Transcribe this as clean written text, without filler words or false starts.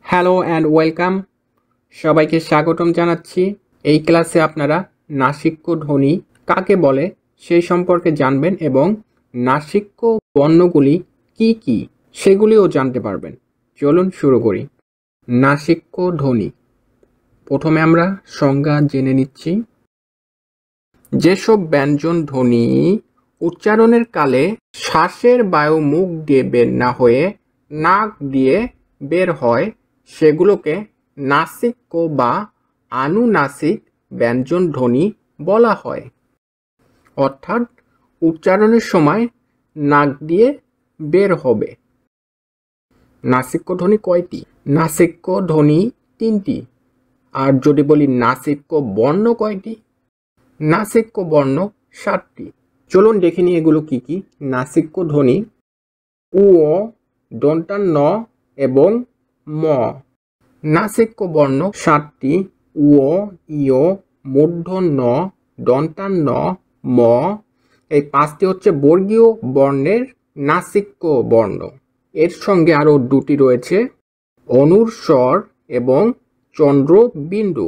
Hello and welcome. সবাইকে স্বাগতম জানাচ্ছি। এই ক্লাসে আপনারা নাসিক্য ধ্বনি কাকে বলে সেই সম্পর্কে জানবেন এবং নাসিক্য বর্ণগুলি কি কি সেগুলিও জানতে পারবেন। চলুন শুরু করি। নাসিক্য ধ্বনি, প্রথমে আমরা সংজ্ঞা জেনে নিচ্ছি। যেসব ব্যঞ্জন ধ্বনি উচ্চারণের কালে শ্বাসের বায়ু মুখ দিয়ে বের না হয়ে নাক দিয়ে বের হয় সেগুলোকে নাসিক্য বা আনুনাসিক ব্যঞ্জন ধ্বনি বলা হয়। অর্থাৎ উচ্চারণের সময় নাক দিয়ে বের হবে। নাসিক্য ধ্বনি কয়টি? নাসিক্য ধ্বনি তিনটি। আর যদি বলি নাসিক্য বর্ণ কয়টি? নাসিক্য বর্ণ 7টি। চলুন দেখে নিই এগুলো কি কি। নাসিক্য ধ্বনি উ, দন্তান ন এবং ম। নাসিক্য বর্ণ 7টি: উ, ইয়, মূর্ধন্য ন, দন্তান ন, ম। এই 5টি হচ্ছে বর্গীয় বর্ণের নাসিক্য বর্ণ। এর সঙ্গে আরও 2টি রয়েছে, অনুর স্বর এবং চন্দ্রবিন্দু।